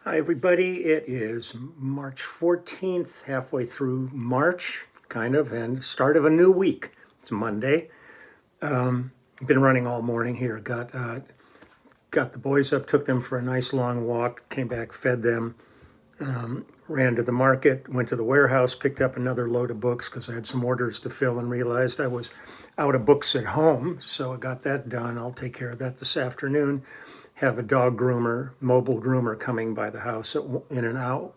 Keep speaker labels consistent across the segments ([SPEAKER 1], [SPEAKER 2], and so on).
[SPEAKER 1] Hi everybody, it is March 14th, halfway through March, kind of, and start of a new week. It's Monday. Been running all morning here. Got the boys up, took them for a nice long walk, came back, fed them, ran to the market, went to the warehouse, picked up another load of books because I had some orders to fill and realized I was out of books at home, so I got that done. I'll take care of that this afternoon. Have a dog groomer, mobile groomer coming by the house in about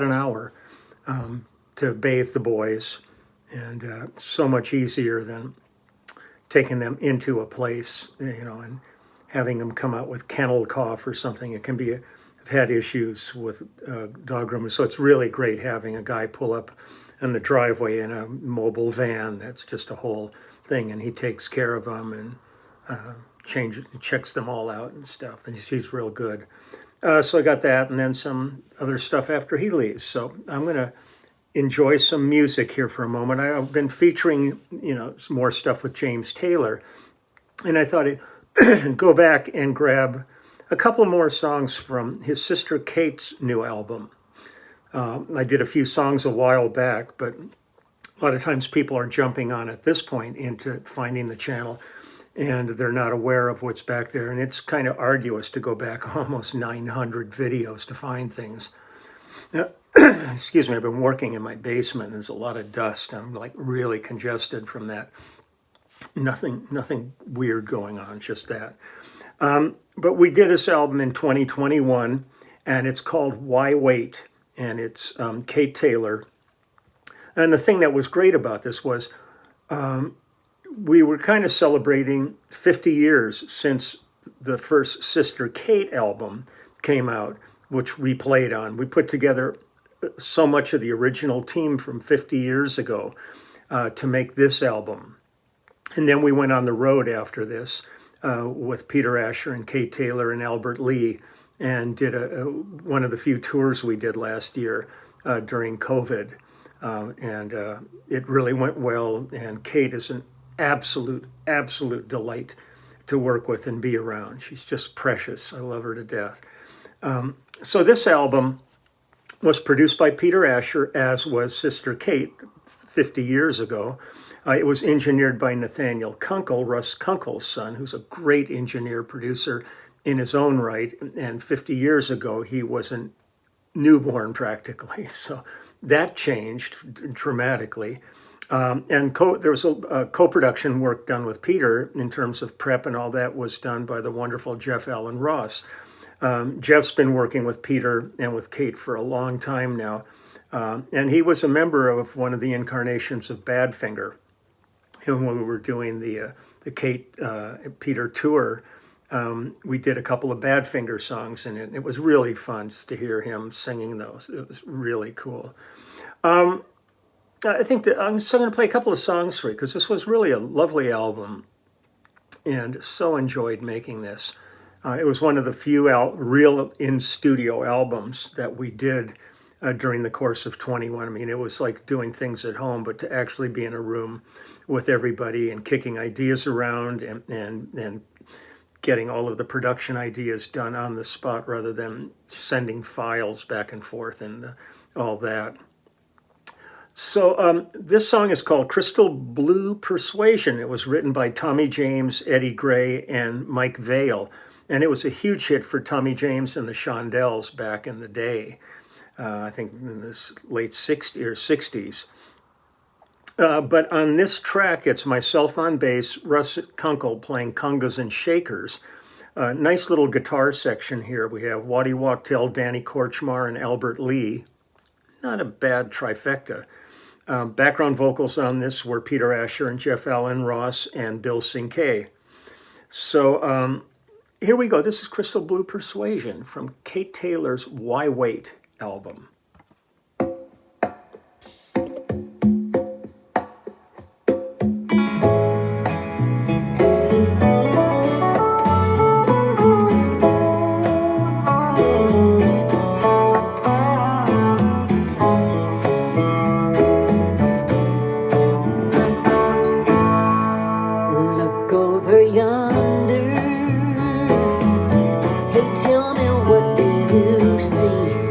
[SPEAKER 1] an hour to bathe the boys, and so much easier than taking them into a place, and having them come out with kennel cough or something. It can be, I've had issues with dog groomers, so it's really great having a guy pull up in the driveway in a mobile van. That's just a whole thing, and he takes care of them and checks them all out and stuff, and she's real good. So I got that, and then some other stuff after he leaves. So I'm gonna enjoy some music here for a moment. I've been featuring, some more stuff with James Taylor, and I thought I'd go back and grab a couple more songs from his sister Kate's new album. I did a few songs a while back, but a lot of times people are jumping on at this point into finding the channel, and they're not aware of what's back there. And it's kind of arduous to go back almost 900 videos to find things. Now, excuse me, I've been working in my basement. There's a lot of dust. I'm like really congested from that. Nothing weird going on, just that. But we did this album in 2021, and it's called Why Wait? And it's Kate Taylor. And the thing that was great about this was we were kind of celebrating 50 years since the first Sister Kate album came out, which we played on. We put together so much of the original team from 50 years ago to make this album. And then we went on the road after this with Peter Asher and Kate Taylor and Albert Lee, and did one of the few tours we did last year during COVID. And it really went well, and Kate is an absolute delight to work with and be around. She's just precious. I love her to death. So this album was produced by Peter Asher, as was Sister Kate 50 years ago. It was engineered by Nathaniel Kunkel, Russ Kunkel's son, who's a great engineer producer in his own right. And 50 years ago, he was a newborn practically. So that changed dramatically. And there was a co-production work done with Peter in terms of prep, and all that was done by the wonderful Jeff Allen Ross. Jeff's been working with Peter and with Kate for a long time now. And he was a member of one of the incarnations of Badfinger. And when we were doing the Kate Peter tour, we did a couple of Badfinger songs in it. It was really fun just to hear him singing those. It was really cool. I think that I'm just going to play a couple of songs for you, because this was really a lovely album, and so enjoyed making this. It was one of the few real in-studio albums that we did during the course of 21. I mean, it was like doing things at home, but to actually be in a room with everybody and kicking ideas around and getting all of the production ideas done on the spot rather than sending files back and forth and all that. So this song is called Crystal Blue Persuasion. It was written by Tommy James, Eddie Gray, and Mike Vale. And it was a huge hit for Tommy James and the Shondells back in the day. I think in the late 60s. But on this track, it's myself on bass, Russ Kunkel playing congas and shakers. Nice little guitar section here. We have Waddy Wachtel, Danny Korchmar, and Albert Lee. Not a bad trifecta. Background vocals on this were Peter Asher and Jeff Allen Ross and Bill Cinquet. So here we go. This is Crystal Blue Persuasion from Kate Taylor's Why Wait album.
[SPEAKER 2] Yonder, hey, tell me, what do you see?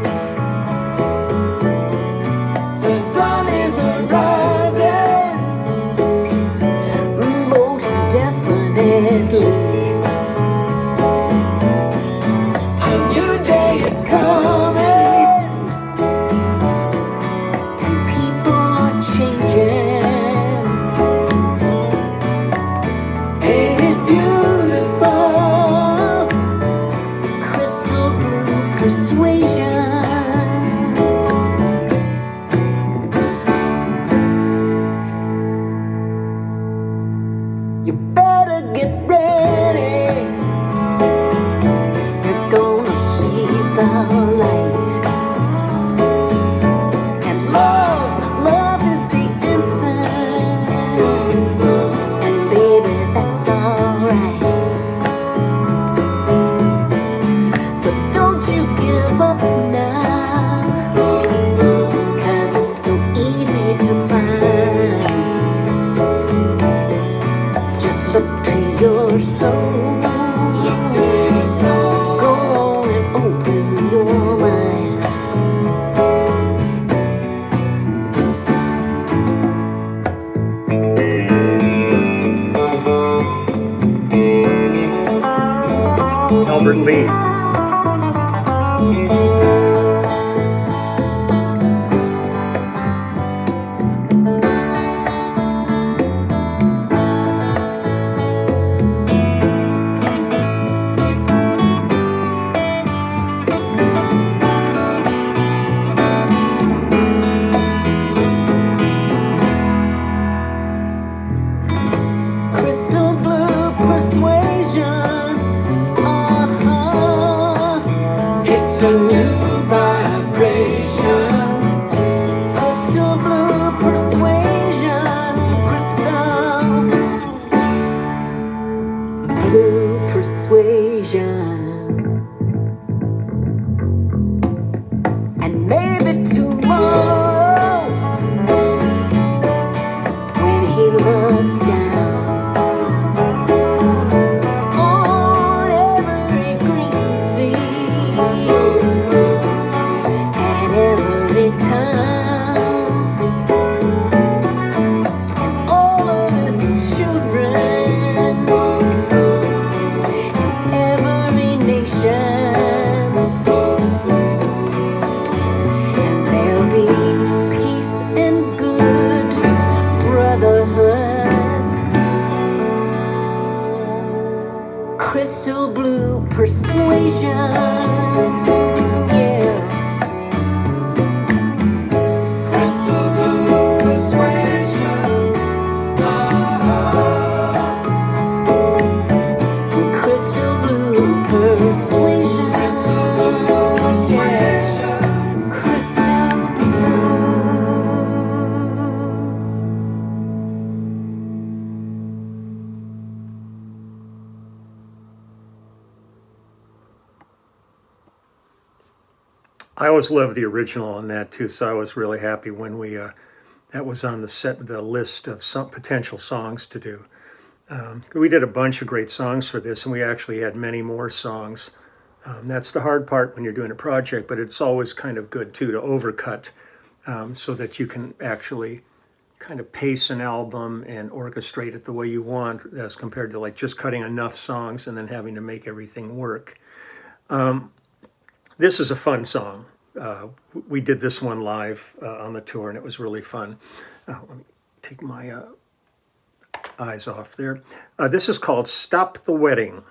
[SPEAKER 2] is coming, and people are changing. Ain't it beautiful? Crystal blue persuasion. You better get ready. You're gonna see the light. And love is the answer. And baby, that's alright. So don't you give up now, 'cause it's so easy to find. Just look to your soul. Go on and open your mind.
[SPEAKER 1] Albert Lee.
[SPEAKER 2] Crystal blue persuasion. It's a new vibration. Crystal blue persuasion. Crystal blue persuasion. And maybe tomorrow, when he looks down on every green field and every town and all of his children in every nation, and there'll be peace and good brotherhood. Crystal blue persuasion. Yeah. Crystal blue persuasion. Crystal blue persuasion. Crystal blue persuasion. Crystal blue.
[SPEAKER 1] I always loved the original on that too, so I was really happy when we that was on the list of some potential songs to do. We did a bunch of great songs for this, and we actually had many more songs. That's the hard part when you're doing a project, but it's always kind of good too to overcut so that you can actually kind of pace an album and orchestrate it the way you want, as compared to like just cutting enough songs and then having to make everything work. This is a fun song. We did this one live on the tour, and it was really fun. Let me take my eyes off there. This is called Stop the Wedding.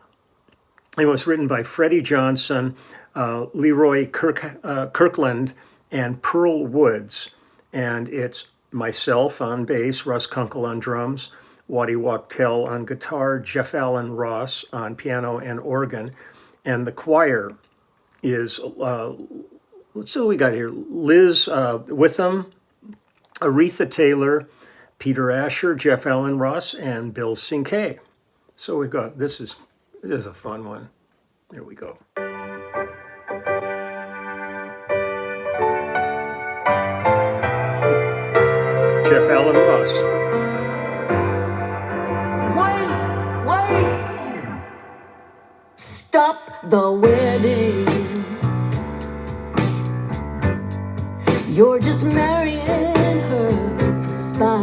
[SPEAKER 1] It was written by Freddie Johnson, Leroy Kirkland, and Pearl Woods. And it's myself on bass, Russ Kunkel on drums, Waddy Wachtel on guitar, Jeff Allen Ross on piano and organ. And the choir is, let's see what we got here. Liz Witham, Aretha Taylor, Peter Asher, Jeff Allen Ross, and Bill Cinque. So we've got, this is a fun one. There we go. Jeff Allen Ross.
[SPEAKER 2] Wait! Stop the wedding. You're just marrying her for spite.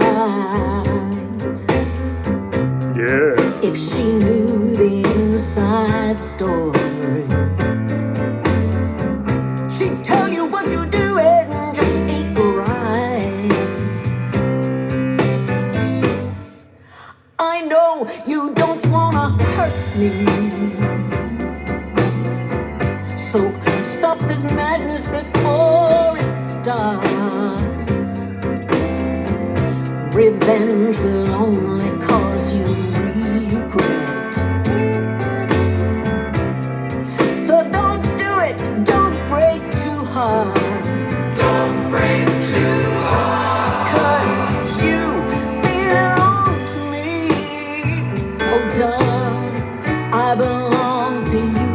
[SPEAKER 1] Yeah.
[SPEAKER 2] If she knew the inside story, She'd tell you what you do and just ain't right. I know you don't wanna hurt me, so stop this madness before it starts. Revenge will only cause you regret. So don't do it, don't break two hearts. Don't break two hearts. 'Cause you belong to me. Oh, darling, I belong to you.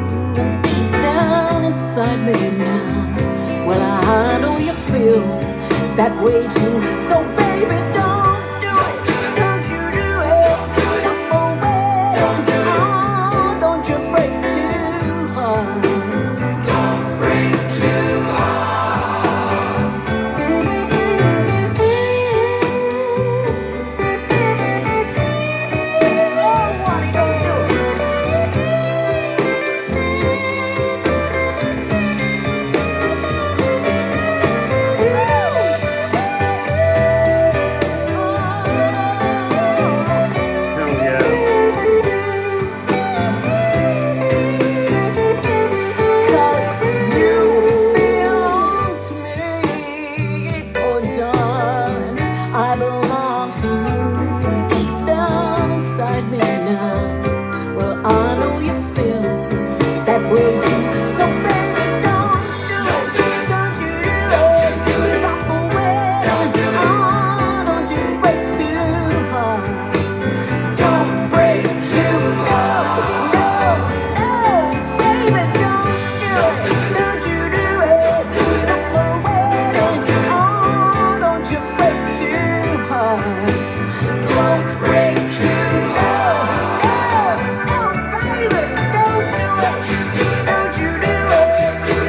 [SPEAKER 2] Deep down inside me now. Well, I know you feel that way too. So baby, don't do it. Don't you do it. Stop away. Don't do it. Oh, don't you break two hearts. Don't break two hearts. Oh, Waddy, don't do it.
[SPEAKER 1] Hell yeah.
[SPEAKER 2] 'Cause you belong to me. Oh, darling, I belong to you. Deep down inside me now. Well, I know you feel that way too. So baby, don't do it. Don't you do it. Stop away. Oh, don't you break two hearts. Don't break two. No, baby, don't do it. Don't you do it. Stop away. Oh, don't you break two hearts. Don't break two. No, baby, don't do it. Don't you do it.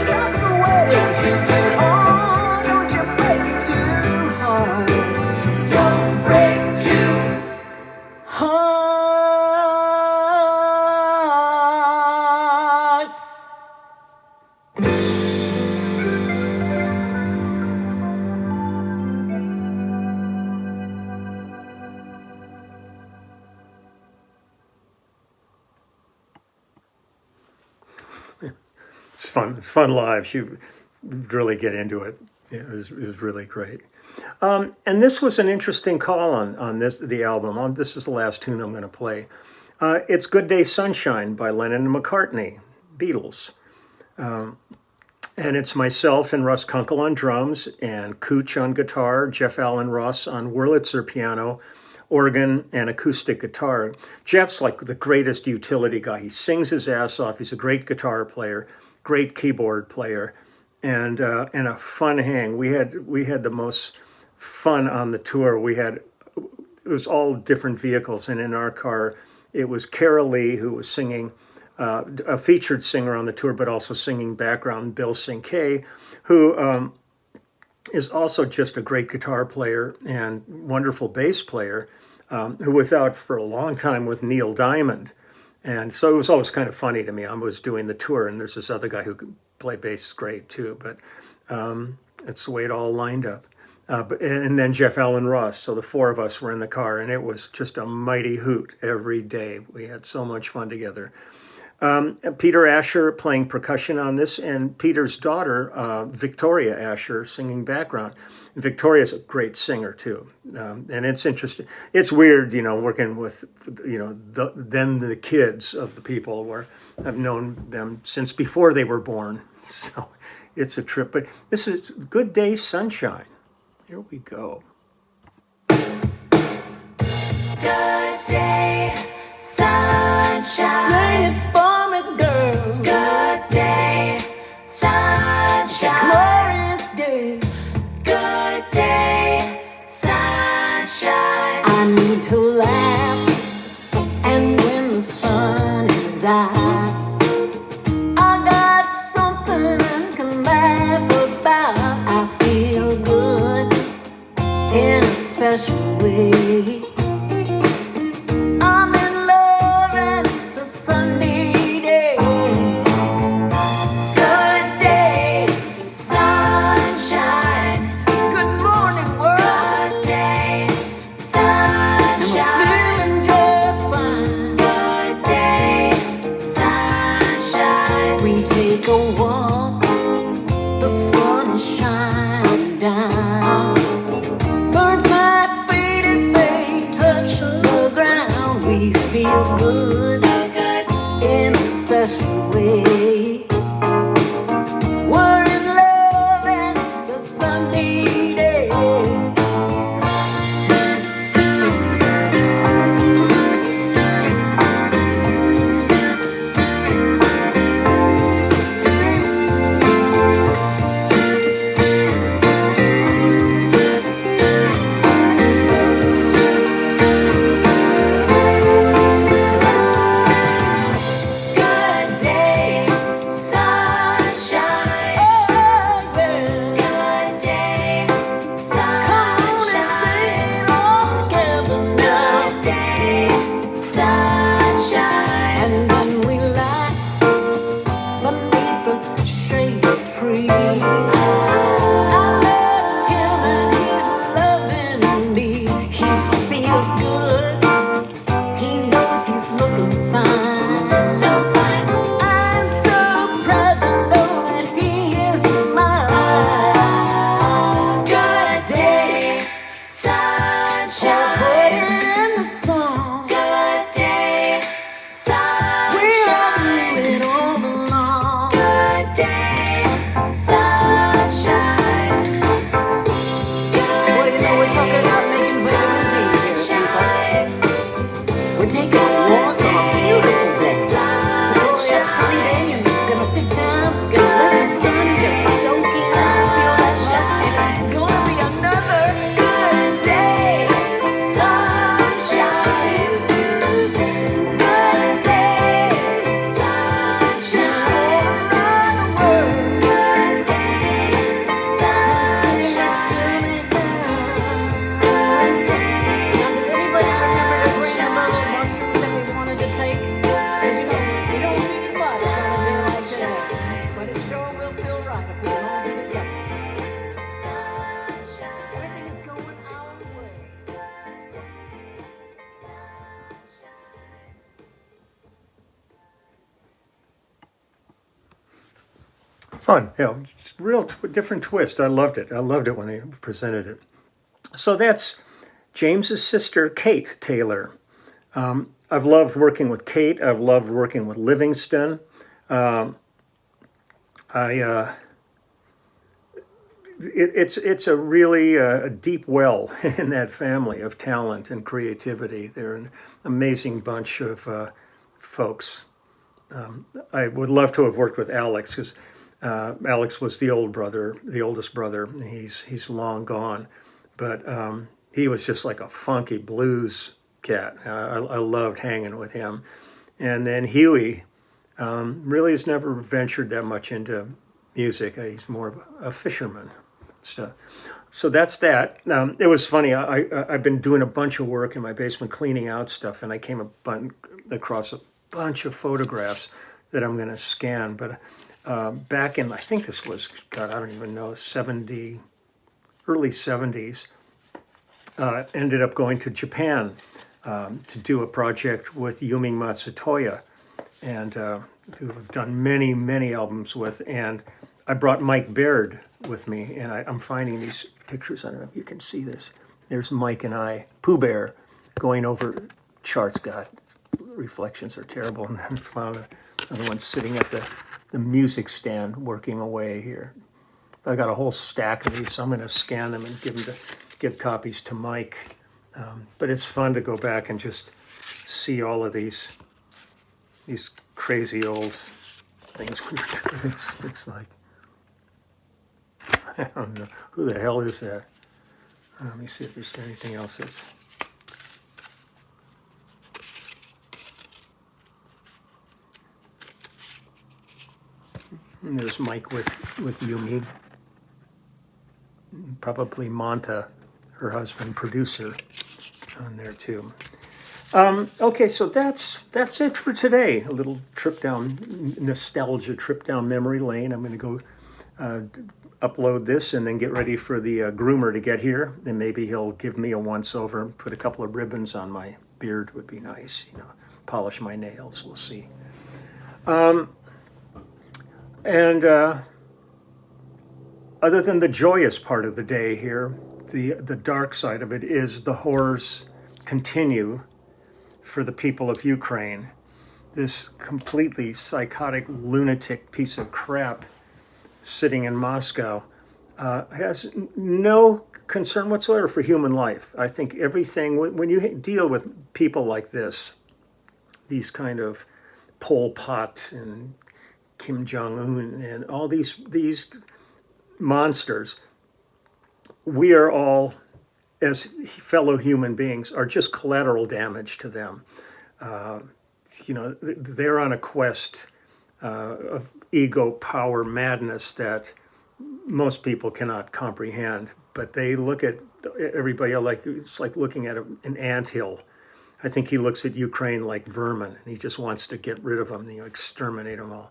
[SPEAKER 2] Stop the wedding. Oh, don't you break two hearts. Don't break two hearts.
[SPEAKER 1] It's fun. It's fun live. She would really get into it. It was really great. And this was an interesting call on the album. This is the last tune I'm going to play. It's "Good Day Sunshine" by Lennon and McCartney, Beatles. And it's myself and Russ Kunkel on drums, and Cooch on guitar, Jeff Allen Ross on Wurlitzer piano, organ, and acoustic guitar. Jeff's like the greatest utility guy. He sings his ass off. He's a great guitar player, great keyboard player, and a fun hang. We had the most fun on the tour. It was all different vehicles, and in our car, it was Carol Lee, who was singing, a featured singer on the tour, but also singing background, Bill Cinquet, who is also just a great guitar player and wonderful bass player, who was out for a long time with Neil Diamond. And so it was always kind of funny to me. I was doing the tour, and there's this other guy who could play bass great too, but it's the way it all lined up. And then Jeff Allen Ross. So the four of us were in the car, and it was just a mighty hoot every day. We had so much fun together. Peter Asher playing percussion on this, and Peter's daughter, Victoria Asher, singing background. And Victoria's a great singer too, and it's interesting. It's weird, working with, the kids of the people where I've known them since before they were born. So it's a trip. But this is "Good Day Sunshine." Here we go.
[SPEAKER 3] Good day, sunshine.
[SPEAKER 2] Sing it for me, girl.
[SPEAKER 3] Good day, sunshine.
[SPEAKER 2] Glorious day.
[SPEAKER 3] Good day, sunshine.
[SPEAKER 2] I need to laugh, and when the sun is out, I got something I can laugh about. I feel good in a special way. I'm in love and it's a sunny day. Good day, tree. I love him and he's loving me. He feels good. He knows he's looking fine. So fine. I'm so proud to know that he is mine. Good day, sunshine. Put it in the song.
[SPEAKER 3] Good day,
[SPEAKER 2] We all
[SPEAKER 3] sunshine.
[SPEAKER 2] knew it all along.
[SPEAKER 3] Good day, sunshine.
[SPEAKER 2] Well, you know, we're talking about making vitamin D here, people. We're taking a walk on a beautiful day. It's a glorious sunny day, and we're gonna sit down, gonna let the sun just soak in, feel that love, and it's gonna be another good day. Sunshine. Good day. Sunshine. All around the world.
[SPEAKER 3] Good day, sunshine.
[SPEAKER 2] Sing it to me now.
[SPEAKER 3] Good day,
[SPEAKER 2] Anybody remember to bring the little mushrooms that we wanted to take? Because you know, we don't need much on a day like today. But it sure will feel right if we can all get it together. Everything is going our way.
[SPEAKER 1] Fun, real different twist. I loved it. I loved it when they presented it. So that's James's sister, Kate Taylor. I've loved working with Kate. I've loved working with Livingston. It's a really a deep well in that family of talent and creativity. They're an amazing bunch of folks. I would love to have worked with Alex because Alex was the oldest brother. He's long gone, but he was just like a funky blues cat. I loved hanging with him. And then Huey really has never ventured that much into music. He's more of a fisherman. So that's that. It was funny. I've been doing a bunch of work in my basement cleaning out stuff, and I came across a bunch of photographs that I'm going to scan. But back in, I think this was, God, I don't even know, early 70s, ended up going to Japan to do a project with Yumi Matsutoya, and who I've done many, many albums with. And I brought Mike Baird with me, and I'm finding these pictures. I don't know if you can see this. There's Mike and I, Pooh Bear, going over charts. God, reflections are terrible. And then found another one sitting at the music stand working away here. I got a whole stack of these, so I'm going to scan them and give copies to Mike. But it's fun to go back and just see all of these crazy old things we were doing. It's like, I don't know, who the hell is that? Let me see if there's anything else that's... And there's Mike with Yumi. Probably Monta, her husband, producer, on there too. Okay, so that's it for today. A little trip down, nostalgia trip down memory lane. I'm going to go upload this and then get ready for the groomer to get here. And maybe he'll give me a once-over, put a couple of ribbons on my beard would be nice. Polish my nails, we'll see. And other than the joyous part of the day here, the dark side of it is the horrors continue for the people of Ukraine. This completely psychotic, lunatic piece of crap sitting in Moscow has no concern whatsoever for human life. I think everything, when you deal with people like this, these kind of Pol Pot and Kim Jong-un and all these monsters, we are all, as fellow human beings, are just collateral damage to them. They're on a quest of ego, power, madness that most people cannot comprehend. But they look at everybody like it's like looking at an anthill. I think he looks at Ukraine like vermin, and he just wants to get rid of them, exterminate them all.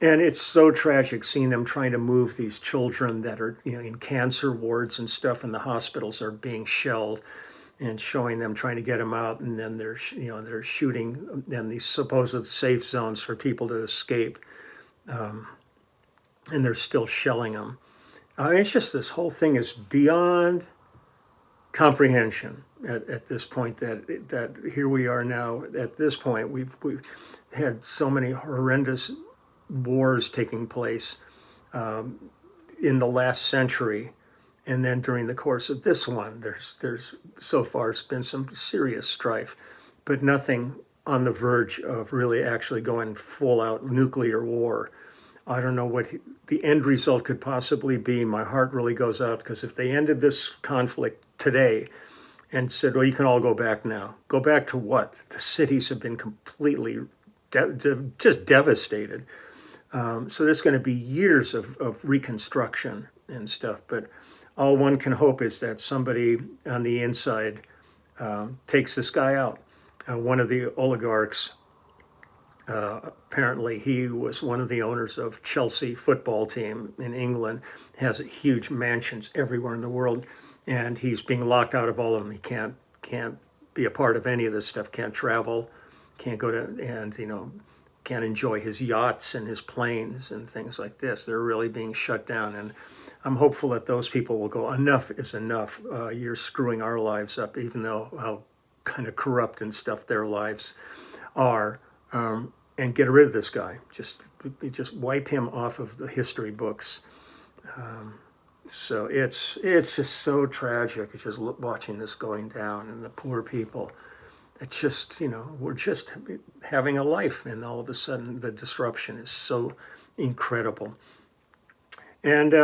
[SPEAKER 1] And it's so tragic seeing them trying to move these children that are, in cancer wards and stuff, and the hospitals are being shelled, and showing them trying to get them out, and then they're shooting in these supposed safe zones for people to escape, and they're still shelling them. It's just, this whole thing is beyond comprehension at this point. That here we are now. At this point, we've had so many horrendous wars taking place in the last century, and then during the course of this one, there's so far it's been some serious strife, but nothing on the verge of really actually going full out nuclear war. I don't know what the end result could possibly be. My heart really goes out, because if they ended this conflict today and said, well, you can all go back now. Go back to what? The cities have been completely just devastated. So there's going to be years of reconstruction and stuff. But all one can hope is that somebody on the inside takes this guy out. One of the oligarchs, apparently he was one of the owners of Chelsea football team in England, has huge mansions everywhere in the world, and he's being locked out of all of them. He can't be a part of any of this stuff, can't travel, can't go to, and can't enjoy his yachts and his planes and things like this. They're really being shut down, and I'm hopeful that those people will go, enough is enough. You're screwing our lives up, even though how kind of corrupt and stuff their lives are. And get rid of this guy. Just wipe him off of the history books. So it's just so tragic. It's just watching this going down, and the poor people. It's just, we're just having a life, and all of a sudden the disruption is so incredible. And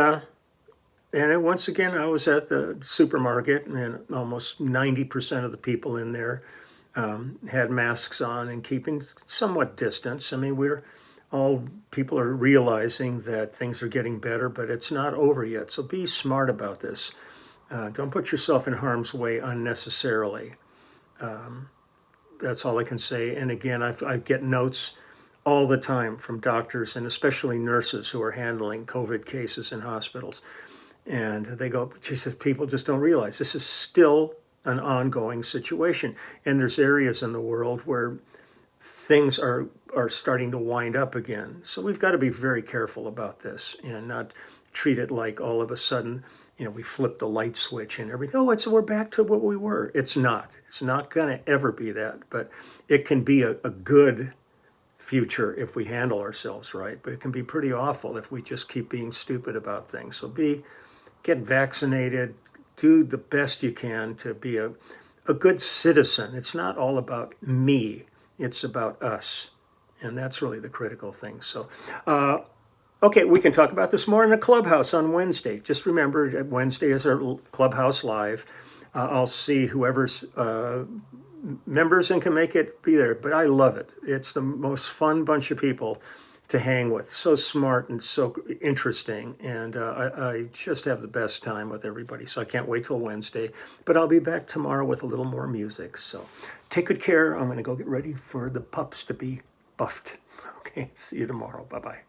[SPEAKER 1] once again, I was at the supermarket, and almost 90% of the people in there had masks on and keeping somewhat distance. I mean, people are realizing that things are getting better, but it's not over yet. So be smart about this. Don't put yourself in harm's way unnecessarily. That's all I can say. And again, I get notes all the time from doctors, and especially nurses who are handling COVID cases in hospitals. And they go, Jesus, people just don't realize this is still an ongoing situation. And there's areas in the world where things are starting to wind up again. So we've got to be very careful about this and not treat it like all of a sudden, we flipped the light switch and everything. Oh, we're back to what we were. It's not. It's not going to ever be that. But it can be a good future if we handle ourselves right. But it can be pretty awful if we just keep being stupid about things. So get vaccinated. Do the best you can to be a good citizen. It's not all about me. It's about us. And that's really the critical thing. So, okay, we can talk about this more in the clubhouse on Wednesday. Just remember, Wednesday is our clubhouse live. I'll see whoever's members and can make it be there. But I love it. It's the most fun bunch of people to hang with. So smart and so interesting. And I just have the best time with everybody. So I can't wait till Wednesday. But I'll be back tomorrow with a little more music. So take good care. I'm going to go get ready for the pups to be buffed. Okay, see you tomorrow. Bye-bye.